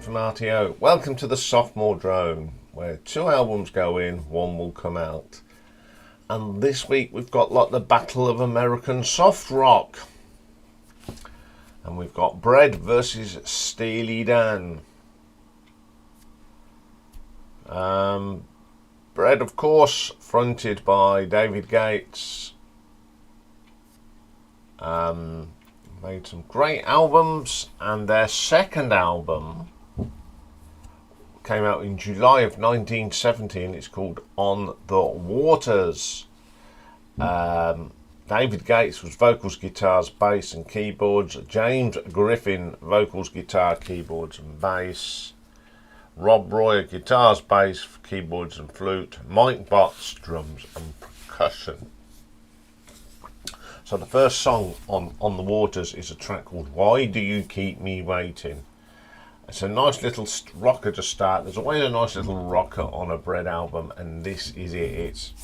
from RTO. Welcome to the Sophomore Drome, where 2 albums go in, 1 will come out. And this week we've got like the Battle of American Soft Rock. And we've got Bread versus Steely Dan. Bread, of course, fronted by David Gates. Made some great albums, and their second album came out in July of 1970, and it's called On the Waters. David Gates was vocals, guitars, bass and keyboards. James Griffin, vocals, guitar, keyboards and bass. Rob Royer, guitars, bass, keyboards and flute. Mike Botts, drums and percussion. So the first song on the Waters is a track called Why Do You Keep Me Waiting? It's a nice little rocker to start. There's always a nice little rocker on a Bread album, and this is it. It's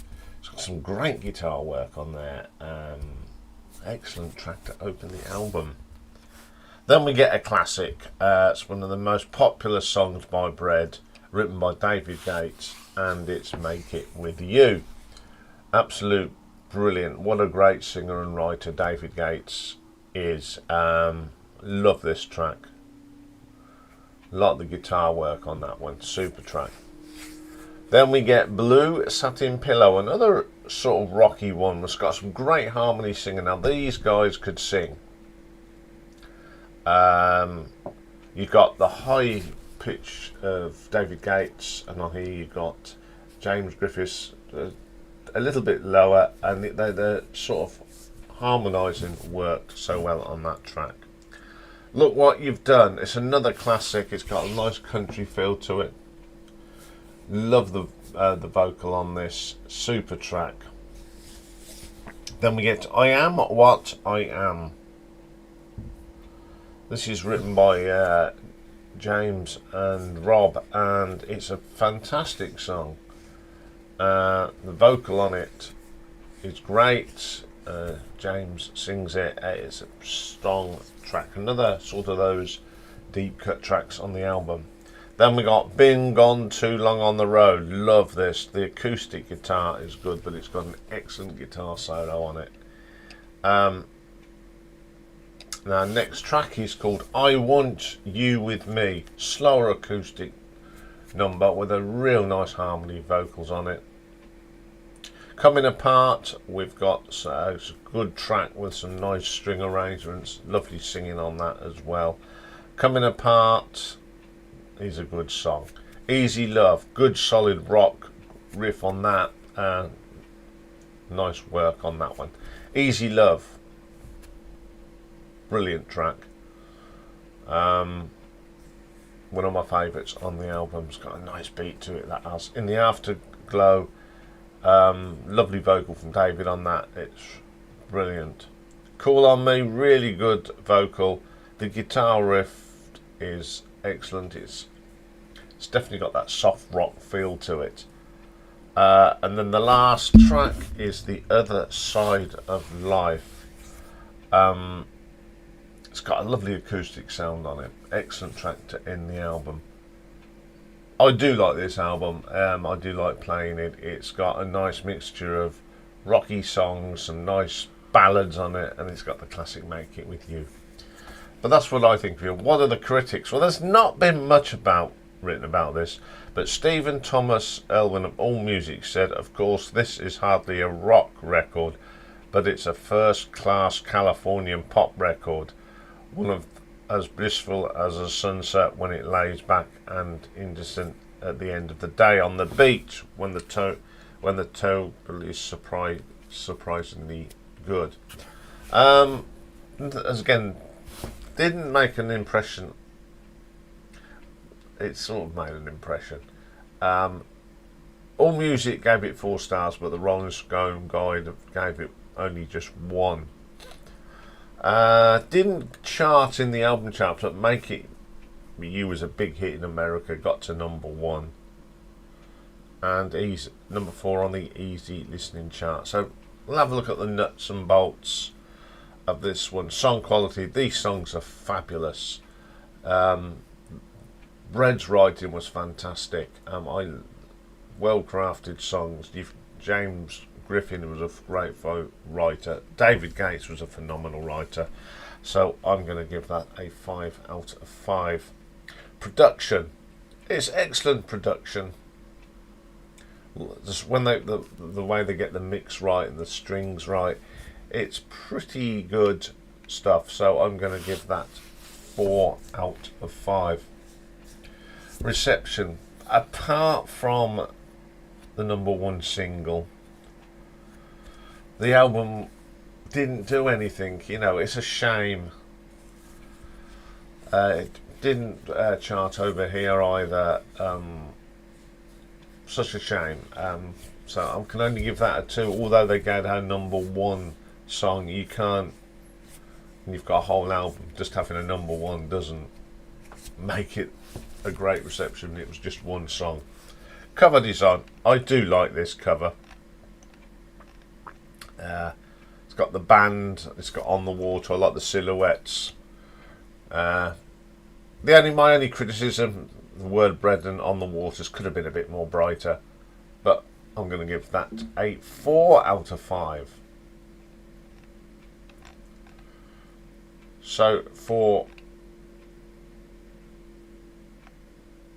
got some great guitar work on there. Excellent track to open the album. Then we get a classic. It's one of the most popular songs by Bread, written by David Gates, and it's Make It With You. Absolute brilliant. What a great singer and writer David Gates is. Love this track. Lot of the guitar work on that one. Super track. Then we get Blue Satin Pillow, another sort of rocky one. It's got some great harmony singing. Now these guys could sing. You've got the high pitch of David Gates, and on here you've got James Griffiths a little bit lower, and they're sort of harmonising worked so well on that track. Look What You've Done. It's another classic. It's got a nice country feel to it. Love the vocal on this. Super track. Then we get I Am What I Am. This is written by James and Rob, and it's a fantastic song. The vocal on it is great. James sings it. It's a strong track. Another sort of those deep cut tracks on the album. Then we got Been Gone Too Long on the Road. Love this. The acoustic guitar is good, but it's got an excellent guitar solo on it. Now next track is called I Want You With Me. Slower acoustic number with a real nice harmony vocals on it. Coming Apart, we've got it's a good track with some nice string arrangements, lovely singing on that as well. Coming Apart is a good song. Easy Love, good solid rock riff on that, nice work on that one. Easy Love, brilliant track. One of my favourites on the album. It's got a nice beat to it, that has. In the Afterglow, lovely vocal from David on that. It's brilliant. Cool on Me, really good vocal. The guitar riff is excellent. It's definitely got that soft rock feel to it. And then the last track is The Other Side of Life. It's got a lovely acoustic sound on it. Excellent track to end the album. I do like this album. I do like playing it. It's got a nice mixture of rocky songs, some nice ballads on it, and it's got the classic Make It With You. But that's what I think of it. What are the critics? Well, there's not been much written about this, but Stephen Thomas Elwin of AllMusic said, of course, this is hardly a rock record, but it's a first-class Californian pop record. One of as blissful as a sunset when it lays back and indecent at the end of the day on the beach when the tone is surprisingly good. Again, didn't make an impression. It sort of made an impression. AllMusic gave it 4 stars, but the Rolling Stone guide gave it only just 1. Didn't chart in the album chart, but Make It With You was a big hit in America, got to number 1, and he's number 4 on the easy listening chart. So we'll have a look at the nuts and bolts of this one. Song quality, these songs are fabulous. Bread's writing was fantastic. Well crafted songs. James Griffin was a great writer. David Gates was a phenomenal writer. So I'm going to give that a 5 out of 5. Production. It's excellent production. Just when the way they get the mix right and the strings right, it's pretty good stuff. So I'm going to give that 4 out of 5. Reception. Apart from the #1 single, the album didn't do anything. You know, it's a shame. It didn't chart over here either. Such a shame. So I can only give that a 2. Although they gave her #1 song, you can't. When you've got a whole album, just having a #1 doesn't make it a great reception. It was just one song. Cover design. I do like this cover. It's got the band. It's got On the Water. I like the silhouettes. My only criticism, the word bread and On the Waters could have been a bit more brighter, but I'm going to give that a 4 out of 5. So for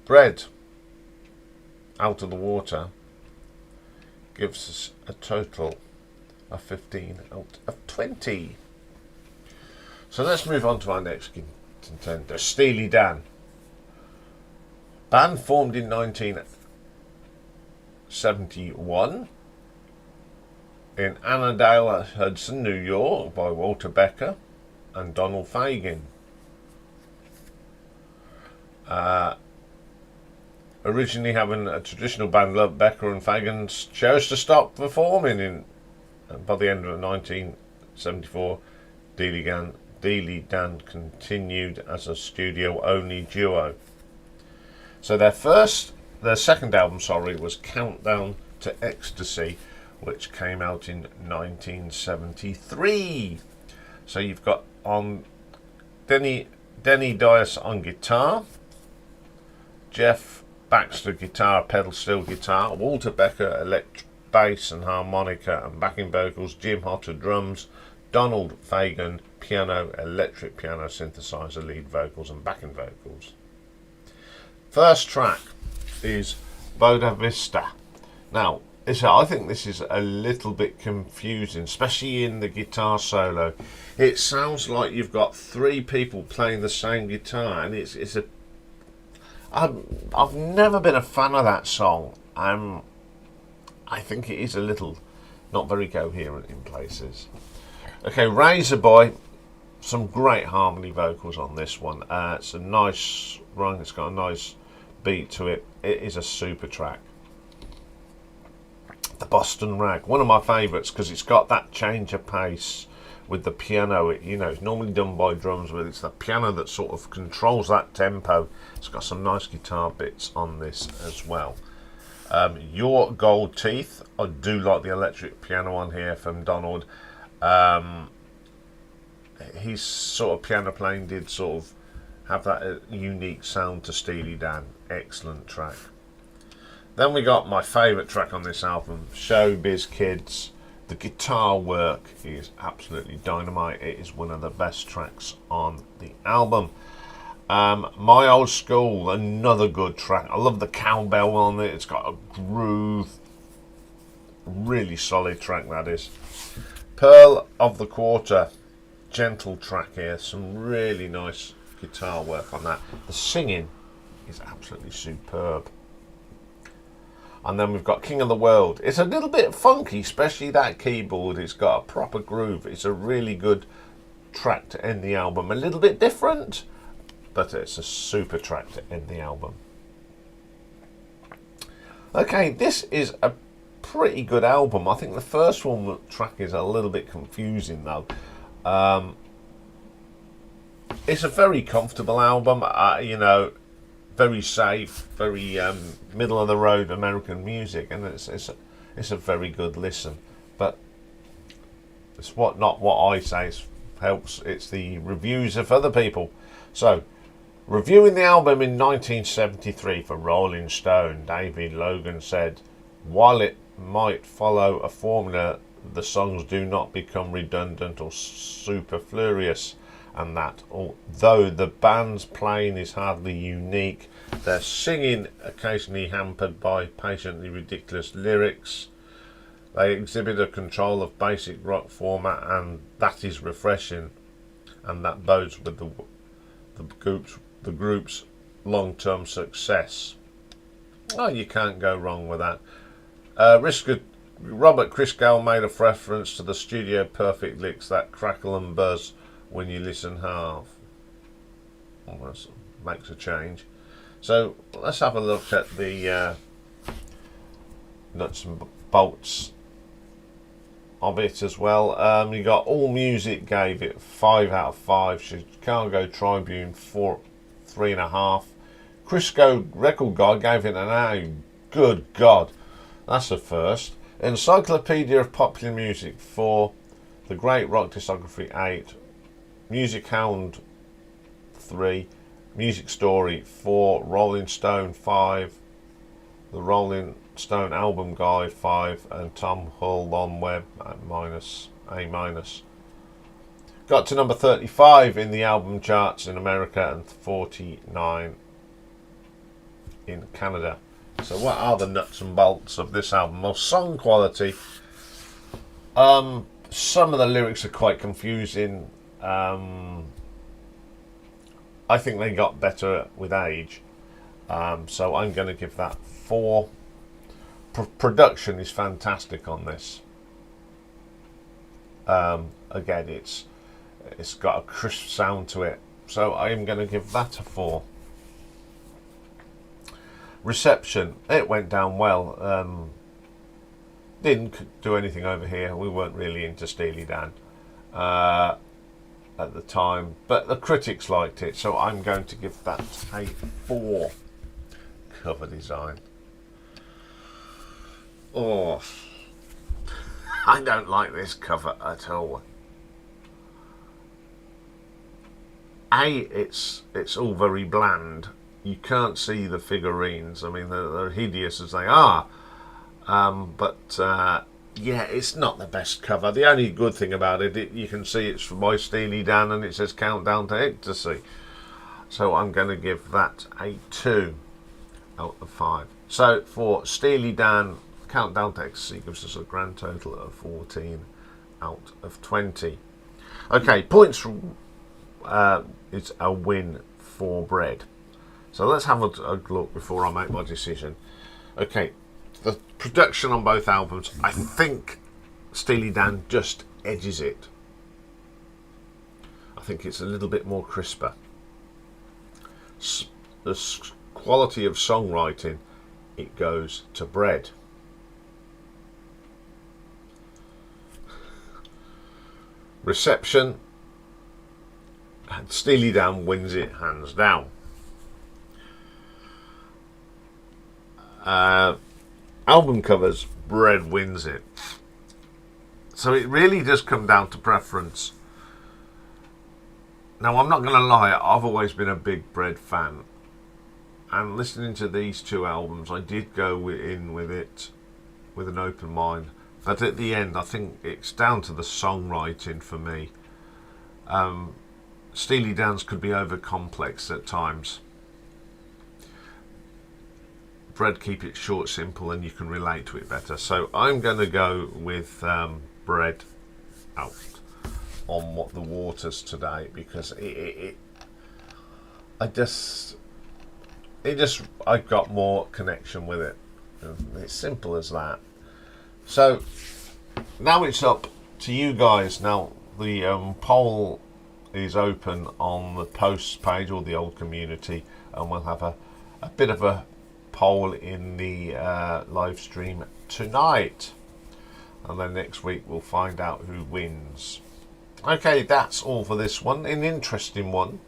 Bread Out of the Water gives us a total of 15 out of 20. So let's move on to our next contender, Steely Dan. Band formed in 1971 in Annandale, Hudson, New York by Walter Becker and Donald Fagen. Originally having a traditional band, Becker and Fagen chose to stop performing by the end of 1974. Steely Dan continued as a studio-only duo. So their second album, was Countdown to Ecstasy, which came out in 1973. So you've got on Denny Dias on guitar, Jeff Baxter guitar, pedal steel guitar, Walter Becker electric bass and harmonica and backing vocals, Jim Hotter drums, Donald Fagen piano, electric piano, synthesizer, lead vocals and backing vocals. First track is Boda Vista. Now, I think this is a little bit confusing, especially in the guitar solo. It sounds like you've got 3 people playing the same guitar, and I've never been a fan of that song. I think it is a little not very coherent in places. Okay, Razor Boy, some great harmony vocals on this one. It's a nice run. It's got a nice beat to it. It is a super track. The Boston Rag, one of my favourites because it's got that change of pace with the piano. It's normally done by drums, but it's the piano that sort of controls that tempo. It's got some nice guitar bits on this as well. Your Gold Teeth, I do like the electric piano on here from Donald. His sort of piano playing did sort of have that unique sound to Steely Dan. Excellent track. Then we got my favourite track on this album, Showbiz Kids. The guitar work is absolutely dynamite. It is one of the best tracks on the album. My Old School, another good track. I love the cowbell on it. It's got a groove. Really solid track, that is. Pearl of the Quarter, gentle track here. Some really nice guitar work on that. The singing is absolutely superb. And then we've got King of the World. It's a little bit funky, especially that keyboard. It's got a proper groove. It's a really good track to end the album. A little bit different, but it's a super track to end the album. Okay, this is a pretty good album. I think the first one track is a little bit confusing though. It's a very comfortable album. Very safe, very middle of the road American music, and it's a very good listen. But it's not what I say. It's the reviews of other people. So Reviewing the album in 1973 for Rolling Stone, David Logan said, "While it might follow a formula, the songs do not become redundant or superfluous, and that although the band's playing is hardly unique, their singing occasionally hampered by patiently ridiculous lyrics. They exhibit a control of basic rock format, and that is refreshing, and that bodes with the group's long-term success." Oh, you can't go wrong with that. Robert Christgau made a reference to the studio perfect licks that crackle and buzz when you listen half. Almost makes a change. So let's have a look at the nuts and bolts of it as well. You got All Music gave it 5 out of 5. Chicago Tribune 3.5. Crisco Record Guy gave it an A. Good God, that's a first. Encyclopedia of Popular Music 4. The Great Rock Discography 8. Music Hound 3. Music Story 4. Rolling Stone 5. The Rolling Stone Album Guide 5, and Tom Hull on Web at A-. Got to number 35 in the album charts in America and 49 in Canada. So what are the nuts and bolts of this album? Well, song quality. Some of the lyrics are quite confusing. I think they got better with age. So I'm going to give that 4. Production is fantastic on this. Again, it's got a crisp sound to it, so I'm going to give that a 4. Reception, it went down well. Didn't do anything over here. We weren't really into Steely Dan at the time, but the critics liked it, so I'm going to give that a 4. Cover design. Oh, I don't like this cover at all. It's all very bland. You can't see the figurines. I mean, they're hideous as they are. Yeah, it's not the best cover. The only good thing about it, you can see it's by Steely Dan and it says Countdown to Ecstasy. So I'm going to give that a 2 out of 5. So for Steely Dan, Countdown to Ecstasy gives us a grand total of 14 out of 20. Okay, points it's a win for Bread. So let's have a look before I make my decision. Okay, the production on both albums, I think Steely Dan just edges it. I think it's a little bit more crisper. The quality of songwriting, it goes to Bread. Reception, Steely Dan wins it hands down. Album covers, Bread wins it. So it really does come down to preference. Now, I'm not going to lie, I've always been a big Bread fan, and listening to these 2 albums, I did go in with it with an open mind. But at the end, I think it's down to the songwriting for me. Steely Dan's could be over complex at times. Bread keep it short, simple, and you can relate to it better. So I'm going to go with Bread out on What the Waters today, because I've got more connection with it. It's simple as that. So now it's up to you guys. Now the poll is open on the posts page or the old community, and we'll have a bit of a poll in the live stream tonight, and then next week we'll find out who wins. Okay, that's all for this one. An interesting one.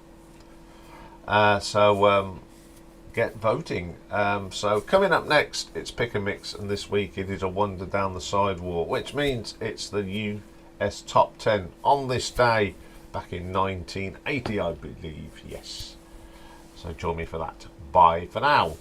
So get voting. So coming up next, it's Pick and Mix, and this week it is a Wander Down the Sidewalk, which means it's the US Top 10 on this day back in 1980, I believe. Yes. So join me for that. Bye for now.